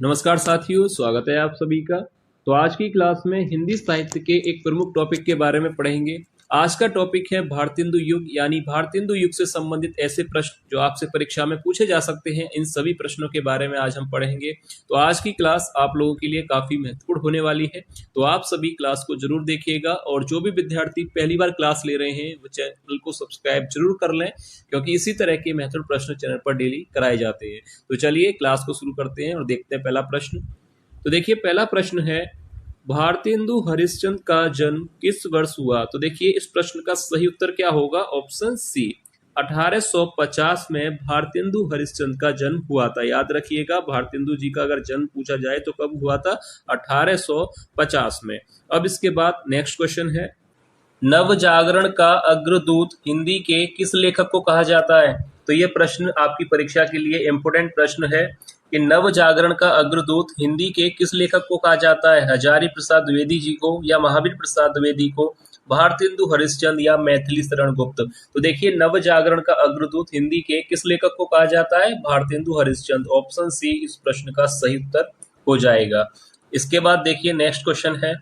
नमस्कार साथियों, स्वागत है आप सभी का। तो आज की क्लास में हिंदी साहित्य के एक प्रमुख टॉपिक के बारे में पढ़ेंगे। आज का टॉपिक है भारतेंदु युग, यानी भारतेंदु युग से संबंधित ऐसे प्रश्न जो आपसे परीक्षा में पूछे जा सकते हैं। इन सभी प्रश्नों के बारे में आज हम पढ़ेंगे। तो आज की क्लास आप लोगों के लिए काफी महत्वपूर्ण होने वाली है, तो आप सभी क्लास को जरूर देखिएगा। और जो भी विद्यार्थी पहली बार क्लास ले रहे हैं वो चैनल को सब्सक्राइब जरूर कर लें, क्योंकि इसी तरह के महत्वपूर्ण प्रश्न चैनल पर डेली कराए जाते हैं। तो चलिए क्लास को शुरू करते हैं और देखते हैं पहला प्रश्न। तो देखिए, पहला प्रश्न है, भारतेंदु हरिश्चंद्र का जन्म किस वर्ष हुआ? तो देखिए, इस प्रश्न का सही उत्तर क्या होगा? ऑप्शन सी, 1850 में भारतेंदु हरिश्चंद्र का जन्म हुआ था। याद रखिएगा, भारतेंदु जी का अगर जन्म पूछा जाए तो कब हुआ था? 1850 में। अब इसके बाद नेक्स्ट क्वेश्चन है, नव जागरण का अग्रदूत हिंदी के किस लेखक को कहा जाता है? तो ये प्रश्न आपकी परीक्षा के लिए इम्पोर्टेंट प्रश्न है कि नव जागरण का अग्रदूत हिंदी के किस लेखक को कहा जाता है? हजारी प्रसाद द्विवेदी जी को, या महावीर प्रसाद द्विवेदी को, भारतेंदु हरिश्चंद्र, या मैथिली शरण गुप्त? तो देखिए, नव जागरण का अग्रदूत हिंदी के किस लेखक को कहा जाता है? भारतेंदु हरिश्चंद्र। ऑप्शन सी इस प्रश्न का सही उत्तर हो जाएगा। इसके बाद देखिए, नेक्स्ट क्वेश्चन है,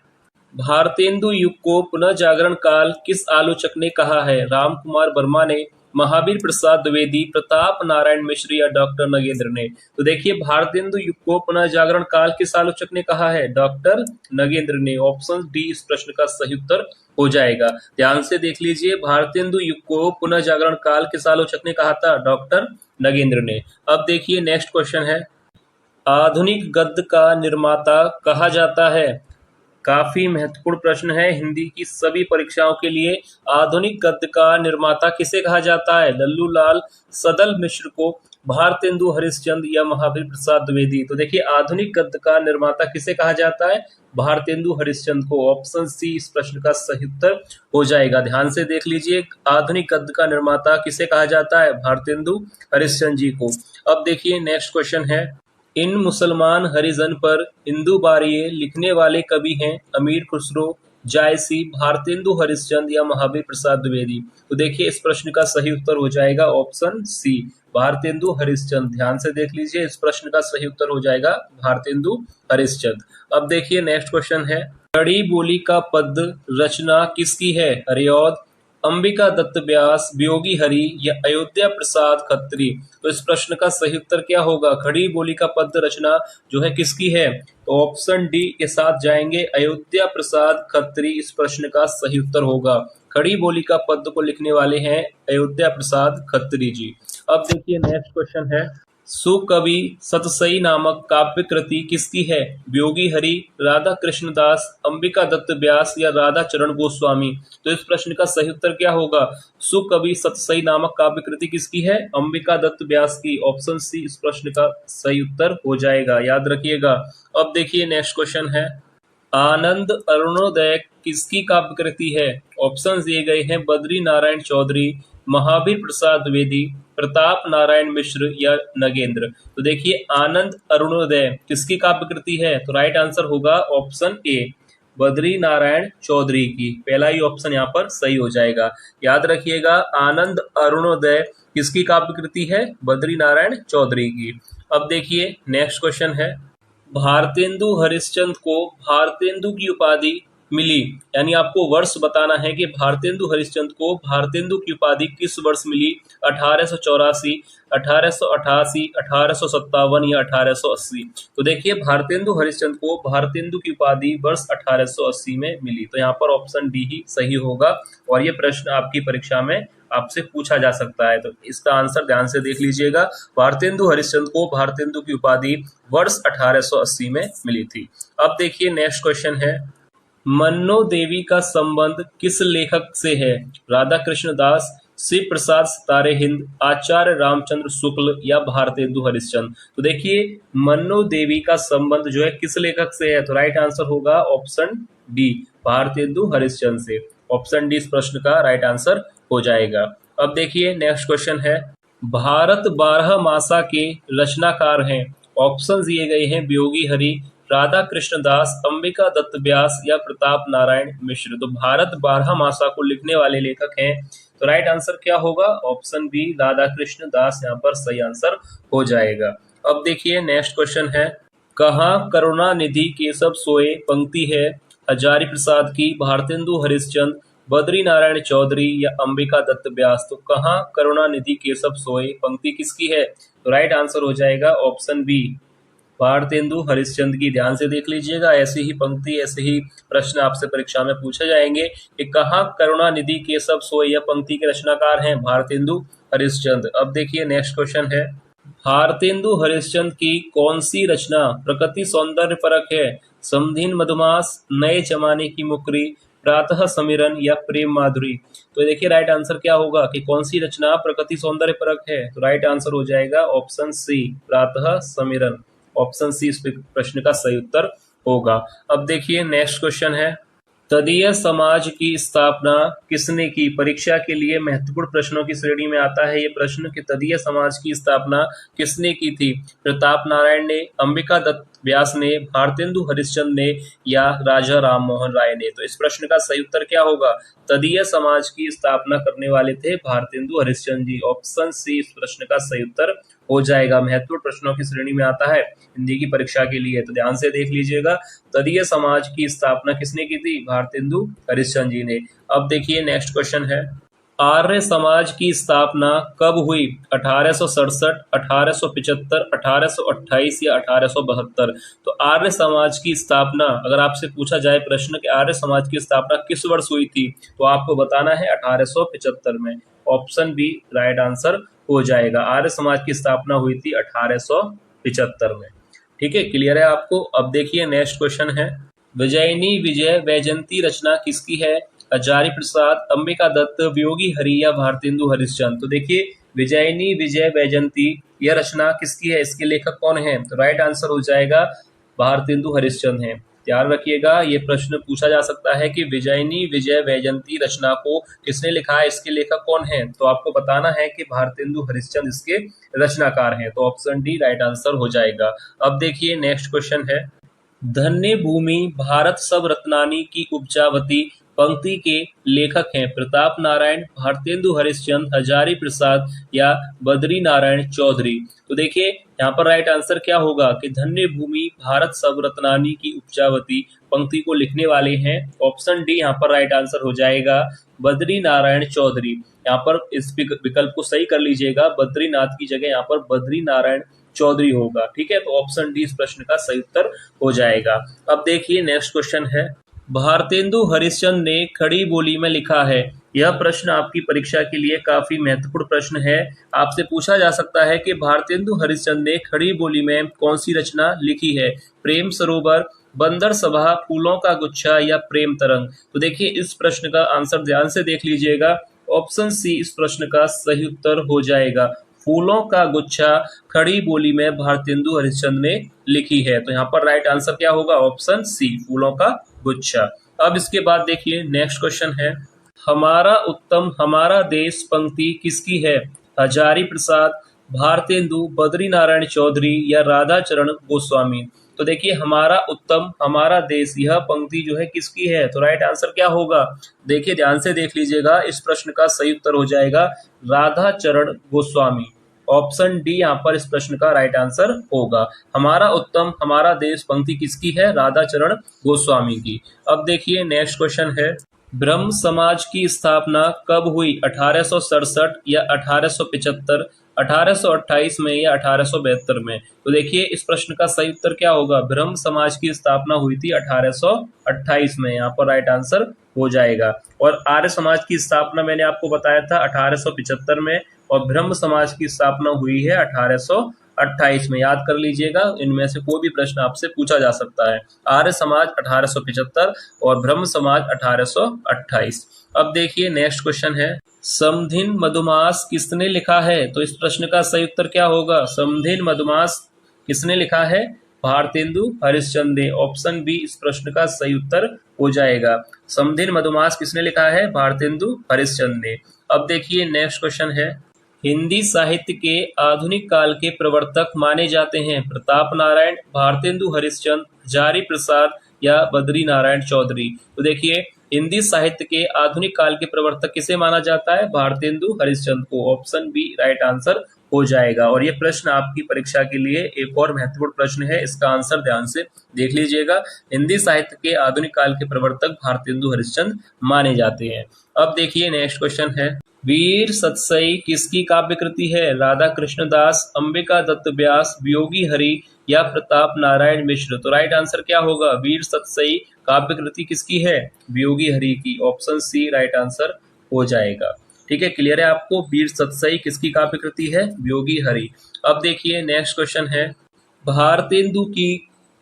भारतेंदु युग को पुनः जागरण काल किस आलोचक ने कहा है? राम कुमार वर्मा ने, महावीर प्रसाद द्विवेदी, प्रताप नारायण मिश्र, या डॉक्टर नगेंद्र ने? तो देखिए, भारतेंदु युग को पुनः जागरण काल किस आलोचक ने कहा है? डॉक्टर नगेंद्र ने। ऑप्शन डी इस प्रश्न का सही उत्तर हो जाएगा। ध्यान से देख लीजिए, भारतेंदु युग को पुनः जागरण काल किस आलोचक ने कहा था? डॉक्टर नगेंद्र ने। अब देखिए, नेक्स्ट क्वेश्चन है, आधुनिक गद्य का निर्माता कहा जाता है? काफी महत्वपूर्ण प्रश्न है हिंदी की सभी परीक्षाओं के लिए। आधुनिक गद्य का निर्माता किसे कहा जाता है? लल्लू लाल सदल मिश्र को, भारतेंदु हरिश्चंद्र, या महावीर प्रसाद द्विवेदी? तो देखिए, आधुनिक गद्य का निर्माता किसे कहा जाता है? भारतेंदु हरिश्चंद्र को। ऑप्शन सी इस प्रश्न का सही उत्तर हो जाएगा। ध्यान से देख लीजिए, आधुनिक गद्य का निर्माता किसे कहा जाता है? भारतेंदु हरिश्चंद्र जी को। अब देखिए, नेक्स्ट क्वेश्चन है, इन मुसलमान हरिजन पर हिंदू बारिये लिखने वाले कवि हैं? अमीर खुसरो, जायसी, भारतेंदु हरिश्चंद्र, या महावीर प्रसाद द्विवेदी? तो देखिए, इस प्रश्न का सही उत्तर हो जाएगा ऑप्शन सी, भारतेंदु हरिश्चंद्र। ध्यान से देख लीजिए, इस प्रश्न का सही उत्तर हो जाएगा भारतेंदु हरिश्चंद्र। अब देखिए, नेक्स्ट क्वेश्चन है, खड़ी बोली का पद रचना किसकी है? हरिऔध, अंबिका दत्त व्यास, वियोगी हरि, या अयोध्या प्रसाद खत्री? तो इस प्रश्न का सही उत्तर क्या होगा? खड़ी बोली का पद्य रचना जो है किसकी है? तो ऑप्शन डी के साथ जाएंगे, अयोध्या प्रसाद खत्री इस प्रश्न का सही उत्तर होगा। खड़ी बोली का पद्य को लिखने वाले हैं अयोध्या प्रसाद खत्री जी। अब देखिए, नेक्स्ट क्वेश्चन है, सुकवि सतसई नामक काव्य कृति किसकी है? वियोगी हरि, राधा कृष्ण दास, अंबिका दत्त व्यास, या राधा चरण गोस्वामी? तो इस प्रश्न का सही उत्तर क्या होगा? सुकवि सतसई नामक काव्य कृति किसकी है? अंबिका दत्त व्यास की। ऑप्शन सी इस प्रश्न का सही उत्तर हो जाएगा, याद रखिएगा। अब देखिए, नेक्स्ट क्वेश्चन है, आनंद अरुणोदय किसकी काव्य कृति है? ऑप्शन दिए गए हैं, बद्री नारायण चौधरी, महावीर प्रसाद द्विवेदी, प्रताप नारायण मिश्र, या नगेंद्र? तो देखिए, आनंद अरुणोदय किसकी काव्य कृति है? तो राइट आंसर होगा ऑप्शन ए, बद्री नारायण चौधरी की। पहला ही ऑप्शन यहाँ पर सही हो जाएगा। याद रखिएगा, आनंद अरुणोदय किसकी काव्य कृति है? बद्री नारायण चौधरी की। अब देखिए, नेक्स्ट क्वेश्चन है, भारतेंदु हरिश्चंद्र को भारतेंदु की उपाधि मिली, यानी आपको वर्ष बताना है कि भारतेंदु हरिश्चंद्र को भारतेंदु की उपाधि किस वर्ष मिली? 1884, 1888, 1857, या 1880? तो देखिए, भारतेंदु हरिश्चंद्र को भारतेंदु की उपाधि वर्ष 1880 में मिली। तो यहाँ पर ऑप्शन डी ही सही होगा, और ये प्रश्न आपकी परीक्षा में आपसे पूछा जा सकता है। तो इसका आंसर ध्यान से देख लीजिएगा, भारतेंदु हरिश्चंद्र को भारतेंदु की उपाधि वर्ष 1880 में मिली थी। अब देखिए, नेक्स्ट क्वेश्चन है, मन्नो देवी का संबंध किस लेखक से है? राधा कृष्ण दास, शिव प्रसाद सितारे हिंद, आचार्य रामचंद्र शुक्ल, या भारतेंदु हरिश्चंद्र? तो देखिए, मन्नो देवी का संबंध जो है किस लेखक से है? तो राइट आंसर होगा ऑप्शन डी, भारतेंदु हरिश्चंद्र से। ऑप्शन डी इस प्रश्न का राइट आंसर हो जाएगा। अब देखिए, नेक्स्ट क्वेश्चन है, भारत 12 मासा के रचनाकार हैं? ऑप्शन दिए गए हैं, वियोगी हरि, राधा कृष्ण दास, अंबिका दत्त व्यास, या प्रताप नारायण मिश्र? तो भारत 12 मासा को लिखने वाले लेखक हैं, तो राइट आंसर क्या होगा? ऑप्शन बी, राधा कृष्ण दास यहाँ पर सही आंसर हो जाएगा। अब देखिए, नेक्स्ट क्वेश्चन है, कहाँ करुणानिधि केशव सोए पंक्ति है हजारी प्रसाद की, भारतेंदु हरिश्चंद्र, बद्री नारायण चौधरी या अंबिका दत्त व्यास। तो कहाँ करुणानिधि केशव सोए पंक्ति किसकी है? तो राइट आंसर हो जाएगा ऑप्शन बी, भारतेंदु हरिश्चंद्र की। ध्यान से देख लीजिएगा, ऐसी ही पंक्ति, ऐसे ही प्रश्न आपसे परीक्षा में पूछे जाएंगे कि कहाँ करुणानिधि केशव सोए यह पंक्ति के रचनाकार हैं? भारतेंदु हरिश्चंद्र। अब देखिए नेक्स्ट क्वेश्चन है, भारतेंदु हरिश्चंद्र की कौन सी रचना प्रकृति सौंदर्य परक है? समधिन मधुमास, नए जमाने की मुकरी, प्रातः समिरन या प्रेम माधुरी। तो देखिए राइट आंसर क्या होगा कि कौन सी रचना प्रकृति सौंदर्य परक है? तो राइट आंसर हो जाएगा ऑप्शन सी, प्रातः समिरन। ऑप्शन सी इस प्रश्न का सही उत्तर होगा। अब देखिए नेक्स्ट क्वेश्चन है, तदीय समाज की स्थापना किसने की? परीक्षा के लिए महत्वपूर्ण प्रश्नों की श्रेणी में आता है ये प्रश्न कि तदीय समाज की स्थापना किसने की थी? प्रताप नारायण ने, अंबिका दत्त व्यास ने, भारतेंदु हरिश्चंद्र ने या राजा राम मोहन राय ने। तो इस प्रश्न का सही उत्तर क्या होगा? तदीय समाज की स्थापना करने वाले थे भारतेंदु हरिश्चंद्र जी। ऑप्शन सी इस प्रश्न का सही उत्तर हो जाएगा। महत्वपूर्ण प्रश्नों की श्रेणी में आता है हिंदी की परीक्षा के लिए, तो ध्यान से देख लीजिएगा। तदीय समाज की स्थापना किसने की थी? भारतेंदु हरिश्चंद्र जी ने। अब देखिए नेक्स्ट क्वेश्चन है, आर्य समाज की स्थापना कब हुई? 1867, 1875, 1828 या 1872। तो आर्य समाज की स्थापना, अगर आपसे पूछा जाए प्रश्न कि आर्य समाज की स्थापना किस वर्ष हुई थी, तो आपको बताना है 1875 में। ऑप्शन बी राइट आंसर हो जाएगा। आर्य समाज की स्थापना हुई थी 1875 में। ठीक है, क्लियर है आपको? अब देखिए नेक्स्ट क्वेश्चन है, विजयिनी विजय वैजयंती रचना किसकी है? हजारी प्रसाद, अंबिका दत्त, वियोगी हरि या भारतेंदु हरिश्चंद्र। तो देखिए विजयिनी विजय वैजयंती यह रचना किसकी है? इसके लेखक कौन है? तो राइट आंसर हो जाएगा भारतेंदु हरिश्चंद्र है। ध्यान रखिएगा, ये प्रश्न पूछा जा सकता है कि विजयिनी विजय वैजयंती रचना को किसने लिखा है, इसके लेखक कौन है? तो आपको बताना है कि भारतेंदु हरिश्चंद्र इसके रचनाकार हैं। तो ऑप्शन डी राइट आंसर हो जाएगा। अब देखिए नेक्स्ट क्वेश्चन है, धन्य भूमि भारत सब रत्नानी की उपजावती पंक्ति के लेखक हैं? प्रताप नारायण, भारतेंदु हरिश्चंद्र, हजारी प्रसाद या बद्री नारायण चौधरी। तो देखिए यहाँ पर राइट आंसर क्या होगा कि धन्य भूमि भारत सब रत्नानी की उपजावती पंक्ति को लिखने वाले हैं। ऑप्शन डी यहाँ पर राइट आंसर हो जाएगा, बद्री नारायण चौधरी। यहाँ पर इस विकल्प को सही कर लीजिएगा, बद्रीनाथ की जगह यहाँ पर बद्री नारायण चौधरी होगा। ठीक है, तो ऑप्शन डी इस प्रश्न का सही उत्तर हो जाएगा। अब देखिए नेक्स्ट क्वेश्चन है, भारतेंदु हरिश्चंद्र ने खड़ी बोली में लिखा है। यह प्रश्न आपकी परीक्षा के लिए काफी महत्वपूर्ण प्रश्न है। आपसे पूछा जा सकता है कि भारतेंदु हरिश्चंद्र ने खड़ी बोली में कौन सी रचना लिखी है? प्रेम सरोवर, बंदर सभा, फूलों का गुच्छा या प्रेम तरंग। तो देखिए इस प्रश्न का आंसर ध्यान से देख लीजिएगा। ऑप्शन सी इस प्रश्न का सही उत्तर हो जाएगा, फूलों का गुच्छा खड़ी बोली में भारतेंदु हरिश्चंद्र ने लिखी है। तो यहाँ पर राइट आंसर क्या होगा? ऑप्शन सी, फूलों का गुच्छा। अब इसके बाद देखिए नेक्स्ट क्वेश्चन है, हमारा उत्तम हमारा देश पंक्ति किसकी है? हजारी प्रसाद, भारतेंदु, बद्री नारायण चौधरी या राधा चरण गोस्वामी। तो देखिए हमारा उत्तम हमारा देश यह पंक्ति जो है किसकी है? तो राइट आंसर क्या होगा? देखिए ध्यान से देख लीजिएगा, इस प्रश्न का सही उत्तर हो जाएगा राधा चरण गोस्वामी। ऑप्शन डी यहाँ पर इस प्रश्न का राइट आंसर होगा। हमारा उत्तम हमारा देश पंक्ति किसकी है? राधा चरण गोस्वामी की। अब देखिए नेक्स्ट क्वेश्चन है, ब्रह्म समाज की स्थापना कब हुई? 1867 या 1875, 1828 में या 1872 में। तो देखिए इस प्रश्न का सही उत्तर क्या होगा? ब्रह्म समाज की स्थापना हुई थी 1828 में, यहाँ पर राइट आंसर हो जाएगा। और आर्य समाज की स्थापना मैंने आपको बताया था 1875 में, और ब्रह्म समाज की स्थापना हुई है 1828 में। याद कर लीजिएगा, इनमें से कोई भी प्रश्न आपसे पूछा जा सकता है। आर्य समाज 1875 और ब्रह्म समाज 1828। अब देखिए नेक्स्ट क्वेश्चन है, समधिन मधुमास किसने लिखा है? तो इस प्रश्न का सही उत्तर क्या होगा? समधिन मधुमास किसने लिखा है? भारतेंदु हरिश्चंद्र ने। ऑप्शन बी इस प्रश्न का सही उत्तर हो जाएगा। समधिन मधुमास किसने लिखा है? भारतेंदु हरिश्चंद्र ने। अब देखिए नेक्स्ट क्वेश्चन है, हिंदी साहित्य के आधुनिक काल के प्रवर्तक माने जाते हैं प्रताप नारायण, भारतेंदु हरिश्चंद्र, हजारी प्रसाद या बद्री नारायण चौधरी। तो देखिए हिंदी साहित्य के आधुनिक काल के प्रवर्तक किसे माना जाता है? भारतेंदु हरिश्चंद्र को। ऑप्शन बी राइट आंसर हो जाएगा। और ये प्रश्न आपकी परीक्षा के लिए एक और महत्वपूर्ण प्रश्न है, इसका आंसर ध्यान से देख लीजिएगा। हिंदी साहित्य के आधुनिक काल के प्रवर्तक भारतेंदु हरिश्चंद्र माने जाते हैं। अब देखिए नेक्स्ट क्वेश्चन है, वीर सतसई किसकी काव्य कृति है? राधा कृष्ण दास, अंबिका दत्त व्यास, वियोगी हरि या प्रताप नारायण मिश्र? तो राइट आंसर क्या होगा? वीर सतसई काव्य कृति किसकी है? वियोगी हरि की। ऑप्शन सी राइट आंसर हो जाएगा। ठीक है, क्लियर है आपको? वीर सतसई किसकी काव्य कृति है? वियोगी हरि। अब देखिए नेक्स्ट क्वेश्चन है, भारतेंदु की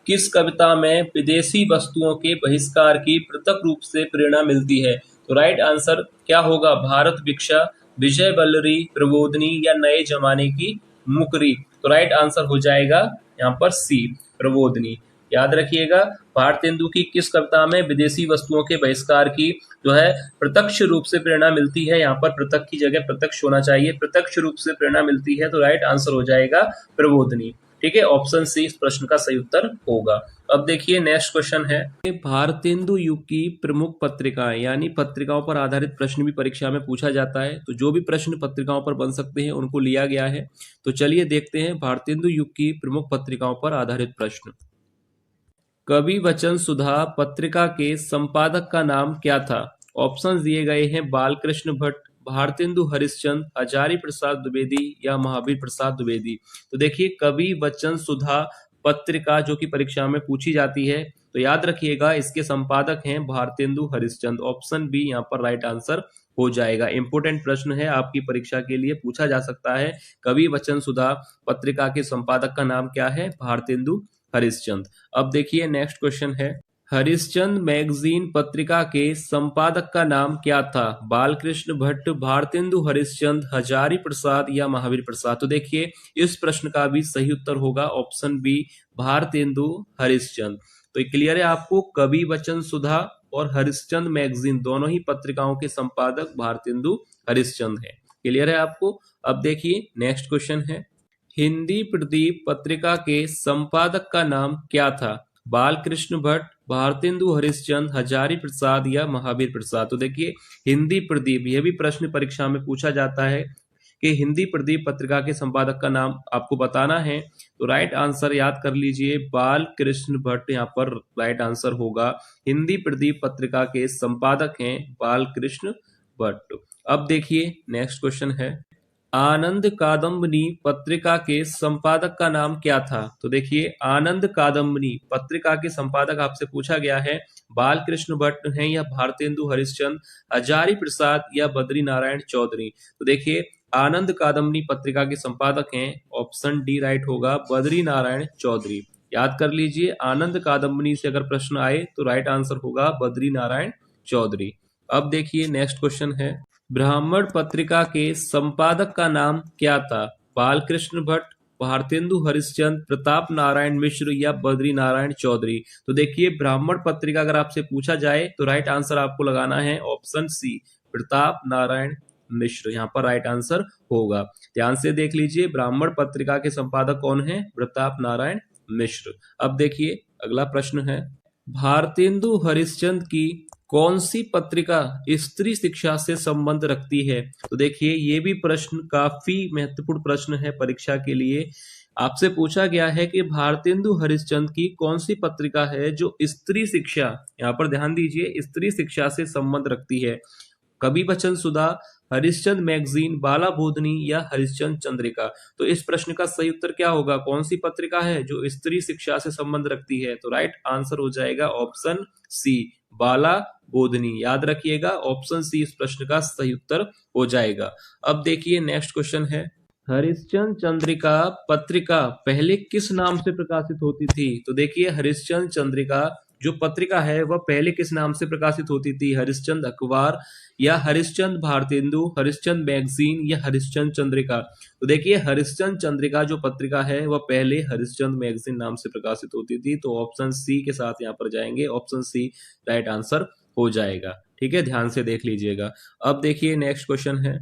किस कविता में विदेशी वस्तुओं के बहिष्कार की पृथक रूप से प्रेरणा मिलती है? तो राइट आंसर क्या होगा? भारत भिक्षा, विजय वल्लरी, प्रबोधनी या नए जमाने की मुकरी? तो राइट आंसर हो जाएगा यहाँ पर सी, प्रबोधनी। याद रखिएगा, भारतेंदु की किस कविता में विदेशी वस्तुओं के बहिष्कार की जो है प्रत्यक्ष रूप से प्रेरणा मिलती है? यहाँ पर पृथक की जगह प्रत्यक्ष होना चाहिए, प्रत्यक्ष रूप से प्रेरणा मिलती है, तो राइट आंसर हो जाएगा प्रबोधनी। ठीक है, ऑप्शन सी इस प्रश्न का सही उत्तर होगा। अब देखिए नेक्स्ट क्वेश्चन है, भारतेंदु युग की प्रमुख पत्रिकाएं, यानी पत्रिकाओं पर आधारित प्रश्न भी परीक्षा में पूछा जाता है, तो जो भी प्रश्न पत्रिकाओं पर बन सकते हैं उनको लिया गया है। तो चलिए देखते हैं भारतेंदु युग की प्रमुख पत्रिकाओं पर आधारित प्रश्न। कवि वचन सुधा पत्रिका के संपादक का नाम क्या था? ऑप्शन दिए गए हैं, बालकृष्ण भट्ट, भारतेंदु हरिश्चंद्र, हजारी प्रसाद द्विवेदी या महावीर प्रसाद द्विवेदी। तो देखिए, कवि वचन सुधा पत्रिका जो कि परीक्षा में पूछी जाती है, तो याद रखिएगा इसके संपादक हैं भारतेंदु हरिश्चंद्र। ऑप्शन बी यहाँ पर राइट आंसर हो जाएगा। इंपोर्टेंट प्रश्न है, आपकी परीक्षा के लिए पूछा जा सकता है। कवि वचन सुधा पत्रिका के संपादक का नाम क्या है? भारतेंदु हरिश्चंद्र। अब देखिए नेक्स्ट क्वेश्चन है, हरिश्चंद्र मैगजीन पत्रिका के संपादक का नाम क्या था? बालकृष्ण भट्ट, भारतेंदु हरिश्चंद्र, हजारी प्रसाद या महावीर प्रसाद? तो देखिए इस प्रश्न का भी सही उत्तर होगा ऑप्शन बी, भारतेंदु हरिश्चंद्र। तो क्लियर है आपको, कवि वचन सुधा और हरिश्चंद्र मैगजीन दोनों ही पत्रिकाओं के संपादक भारतेंदु हरिश्चंद्र है। क्लियर है आपको? अब देखिए नेक्स्ट क्वेश्चन है, हिंदी प्रदीप पत्रिका के संपादक का नाम क्या था? बालकृष्ण भट्ट, भारतेंदु हरिश्चंद्र, हजारी प्रसाद या महावीर प्रसाद? तो देखिए हिंदी प्रदीप, यह भी प्रश्न परीक्षा में पूछा जाता है कि हिंदी प्रदीप पत्रिका के संपादक का नाम आपको बताना है। तो राइट आंसर याद कर लीजिए, बालकृष्ण भट्ट यहाँ पर राइट आंसर होगा। हिंदी प्रदीप पत्रिका के संपादक हैं बालकृष्ण भट्ट। अब देखिए नेक्स्ट क्वेश्चन है, आनंद कादम्बनी पत्रिका के संपादक का नाम क्या था? तो देखिए आनंद कादम्बनी पत्रिका के संपादक आपसे पूछा गया है, बालकृष्ण भट्ट हैं या भारतेंदु हरिश्चंद्र, हजारी प्रसाद या बद्री नारायण चौधरी? तो देखिए आनंद कादम्बनी पत्रिका के संपादक हैं, ऑप्शन डी राइट होगा, बद्री नारायण चौधरी। याद कर लीजिए, आनंद कादम्बनी से अगर प्रश्न आए तो राइट आंसर होगा बद्री नारायण चौधरी। अब देखिए नेक्स्ट क्वेश्चन है, ब्राह्मण पत्रिका के संपादक का नाम क्या था? बालकृष्ण भट्ट, भारतेंदु हरिश्चंद्र, प्रताप नारायण मिश्र या बद्री नारायण चौधरी? तो देखिए ब्राह्मण पत्रिका अगर आपसे पूछा जाए तो राइट आंसर आपको लगाना है ऑप्शन सी, प्रताप नारायण मिश्र। यहाँ पर राइट आंसर होगा। ध्यान से देख लीजिए, ब्राह्मण पत्रिका के संपादक कौन है? प्रताप नारायण मिश्र। अब देखिए अगला प्रश्न है, भारतेंदु हरिश्चंद्र की कौन सी पत्रिका स्त्री शिक्षा से संबंध रखती है? तो देखिए ये भी प्रश्न काफी महत्वपूर्ण प्रश्न है परीक्षा के लिए। आपसे पूछा गया है कि भारतेंदु हरिश्चंद्र की कौन सी पत्रिका है जो स्त्री शिक्षा, यहाँ पर ध्यान दीजिए, स्त्री शिक्षा से संबंध रखती है। कवि वचन सुधा, हरिश्चंद्र मैगजीन, बाला बोधनी या हरिश्चंद्र चंद्रिका? तो इस प्रश्न का सही उत्तर क्या होगा? कौन सी पत्रिका है जो स्त्री शिक्षा से संबंध रखती है? तो राइट आंसर हो जाएगा ऑप्शन सी, बाला बोधनी। याद रखिएगा, ऑप्शन सी इस प्रश्न का सही उत्तर हो जाएगा। अब देखिए नेक्स्ट क्वेश्चन है, हरिश्चंद्र चंद्रिका पत्रिका पहले किस नाम से प्रकाशित होती थी? तो देखिए हरिश्चंद्र चंद्रिका जो पत्रिका है वह पहले किस नाम से प्रकाशित होती थी? हरिश्चंद्र अखबार या हरिश्चंद्र भारतेंदु, हरिश्चंद्र मैगजीन या हरिश्चंद्र चंद्रिका? तो देखिए हरिश्चंद्र चंद्रिका जो पत्रिका है वह पहले हरिश्चंद्र मैगजीन नाम से प्रकाशित होती थी। तो ऑप्शन सी के साथ यहाँ पर जाएंगे, ऑप्शन सी राइट आंसर हो जाएगा। ठीक है, ध्यान से देख लीजिएगा। अब देखिए नेक्स्ट क्वेश्चन है,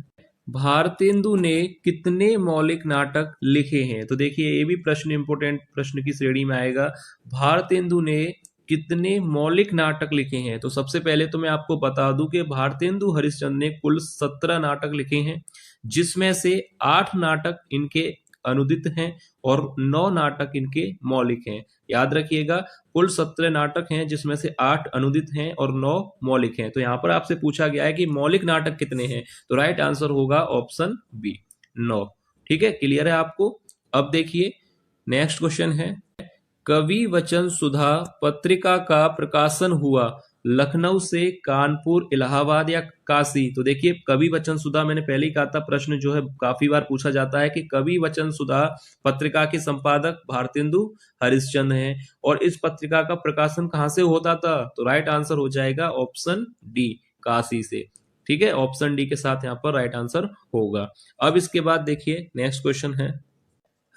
भारतेंदु ने कितने मौलिक नाटक लिखे हैं? तो देखिए ये भी प्रश्न इंपोर्टेंट प्रश्न की श्रेणी में आएगा। भारतेंदु ने कितने मौलिक नाटक लिखे हैं? तो सबसे पहले तो मैं आपको बता दूं कि भारतेंदु हरिश्चंद्र ने कुल 17 नाटक लिखे हैं, जिसमें से 8 नाटक इनके अनुदित हैं और 9 नाटक इनके मौलिक हैं। याद रखिएगा, कुल 17 नाटक हैं जिसमें से 8 अनुदित हैं और 9 मौलिक हैं। तो यहाँ पर आपसे पूछा गया है कि मौलिक नाटक कितने हैं, तो राइट आंसर होगा ऑप्शन बी 9। ठीक है, क्लियर है आपको। अब देखिए नेक्स्ट क्वेश्चन है, कवि वचन सुधा पत्रिका का प्रकाशन हुआ लखनऊ से कानपुर, इलाहाबाद या काशी। तो देखिए कवि वचन सुधा, मैंने पहले ही कहा था, प्रश्न जो है काफी बार पूछा जाता है कि कवि वचन सुधा पत्रिका के संपादक भारतेंदु हरिश्चंद्र हैं और इस पत्रिका का प्रकाशन कहां से होता था, तो राइट आंसर हो जाएगा ऑप्शन डी काशी से। ठीक है, ऑप्शन डी के साथ यहाँ पर राइट आंसर होगा। अब इसके बाद देखिए नेक्स्ट क्वेश्चन है,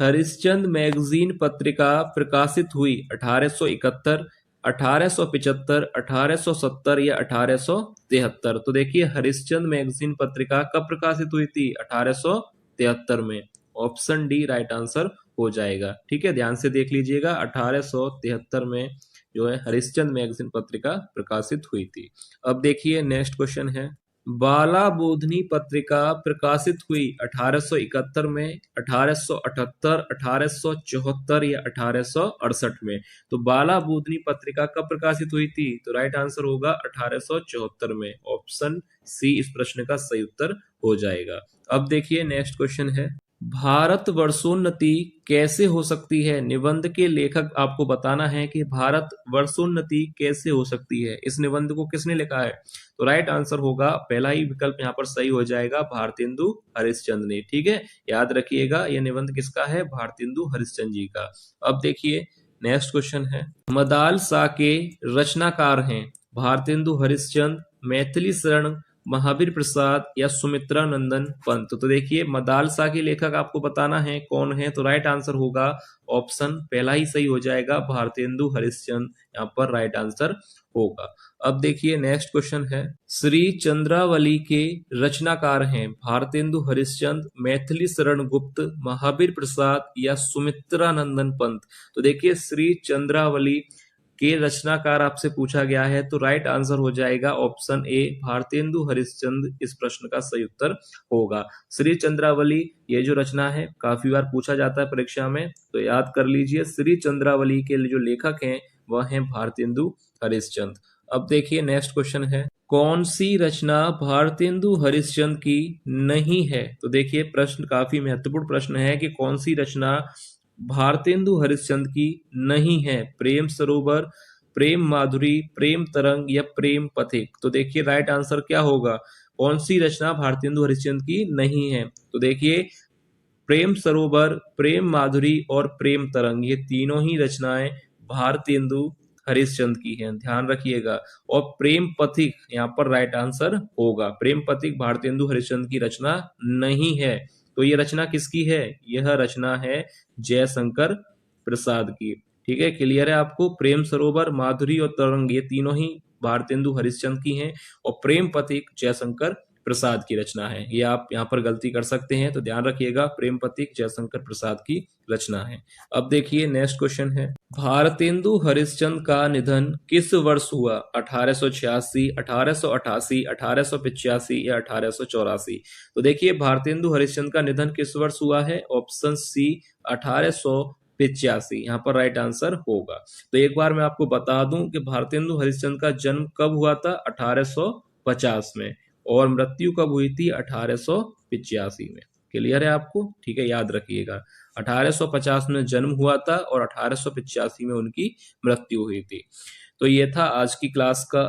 हरिश्चंद्र मैगजीन पत्रिका प्रकाशित हुई 1871, 1875, 1870 या 1873। तो देखिए हरिश्चंद्र मैगजीन पत्रिका कब प्रकाशित हुई थी, 1873 में। ऑप्शन डी राइट आंसर हो जाएगा। ठीक है, ध्यान से देख लीजिएगा, 1873 में जो है हरिश्चंद्र मैगजीन पत्रिका प्रकाशित हुई थी। अब देखिए नेक्स्ट क्वेश्चन है, बाला बोधनी पत्रिका प्रकाशित हुई 1871 में, 1878, 1874 या 1868 में। तो बाला बोधनी पत्रिका कब प्रकाशित हुई थी, तो राइट आंसर होगा 1874 में। ऑप्शन सी इस प्रश्न का सही उत्तर हो जाएगा। अब देखिए नेक्स्ट क्वेश्चन है, भारत वर्षोन्नति कैसे हो सकती है। निबंध के लेखक आपको बताना है कि भारत वर्षोन्नति कैसे हो सकती है। इस निबंध को किसने लिखा है, तो राइट आंसर होगा पहला ही विकल्प यहाँ पर सही हो जाएगा, भारतेंदु हरिश्चंद्र ने। ठीक है, याद रखिएगा यह निबंध किसका है, भारतेंदु हरिश्चंद्र जी का। अब देखिए नेक्स्ट क्वेश्चन है, मदालसा के रचनाकार हैं भारतेंदु हरिश्चंद्र, मैथिली शरण, महावीर प्रसाद या सुमित्रा नंदन पंत। तो देखिए मदालसा के लेखक आपको बताना है कौन है, तो राइट आंसर होगा ऑप्शन पहला ही सही हो जाएगा, भारतेंदु हरिश्चंद्र यहाँ पर राइट आंसर होगा। अब देखिए नेक्स्ट क्वेश्चन है, श्री चंद्रावली के रचनाकार हैं भारतेंदु हरिश्चंद्र, मैथिली शरण गुप्त, महावीर प्रसाद या सुमित्रा नंदन पंत। तो देखिए श्री चंद्रावली के रचनाकार आपसे पूछा गया है, तो राइट आंसर हो जाएगा ऑप्शन ए, भारतेंदु हरिश्चंद्र इस प्रश्न का सही उत्तर होगा। श्री चंद्रावली ये जो रचना है काफी बार पूछा जाता है परीक्षा में, तो याद कर लीजिए श्री चंद्रावली के जो लेखक हैं वह हैं भारतेंदु हरिश्चंद्र। अब देखिए नेक्स्ट क्वेश्चन है, कौन सी रचना भारतेंदु हरिश्चंद्र की नहीं है। तो देखिए प्रश्न काफी महत्वपूर्ण प्रश्न है कि कौन सी रचना भारतेंदु हरिश्चंद्र की नहीं है, प्रेम सरोवर, प्रेम माधुरी, प्रेम तरंग या प्रेम पथिक। तो देखिए राइट आंसर क्या होगा, कौन सी रचना भारतेंदु हरिश्चंद्र की नहीं है। तो देखिए प्रेम सरोवर, प्रेम माधुरी और प्रेम तरंग ये तीनों ही रचनाएं भारतेंदु हरिश्चंद्र की हैं, ध्यान रखिएगा। और प्रेम पथिक यहाँ पर राइट आंसर होगा, प्रेम पथिक भारतेंदु हरिश्चंद्र की रचना नहीं है। तो ये रचना किसकी है, यह रचना है जयशंकर प्रसाद की। ठीक है, क्लियर है आपको। प्रेम सरोवर, माधुरी और तरंग ये तीनों ही भारतेंदु हरिश्चंद्र की हैं और प्रेम पथिक जयशंकर प्रसाद की रचना है। ये आप यहाँ पर गलती कर सकते हैं, तो ध्यान रखिएगा, प्रेम पथिक जयशंकर प्रसाद की रचना है। अब देखिए नेक्स्ट क्वेश्चन है, भारतेंदु हरिश्चंद्र का निधन किस वर्ष हुआ, 1886, 1888, 1885 या 1884। तो देखिए भारतेंदु हरिश्चंद्र का निधन किस वर्ष हुआ है, ऑप्शन सी 1885 यहाँ पर राइट आंसर होगा। तो एक बार मैं आपको बता दूं कि भारतेंदु हरिश्चंद्र का जन्म कब हुआ था, 1850 में, और मृत्यु कब हुई थी, 1885 में। क्लियर है आपको, ठीक है, याद रखिएगा 1850 में जन्म हुआ था और 1885 में उनकी मृत्यु हुई थी। तो ये था आज की क्लास का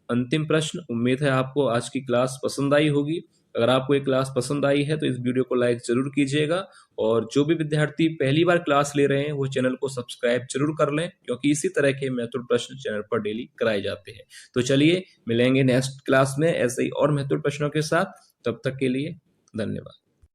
अंतिम प्रश्न। उम्मीद है आपको आज की क्लास पसंद आई होगी। अगर आपको ये क्लास पसंद आई है तो इस वीडियो को लाइक जरूर कीजिएगा, और जो भी विद्यार्थी पहली बार क्लास ले रहे हैं वो चैनल को सब्सक्राइब जरूर कर लें, क्योंकि इसी तरह के महत्वपूर्ण प्रश्न चैनल पर डेली कराए जाते हैं। तो चलिए मिलेंगे नेक्स्ट क्लास में ऐसे ही और महत्वपूर्ण प्रश्नों के साथ, तब तक के लिए धन्यवाद।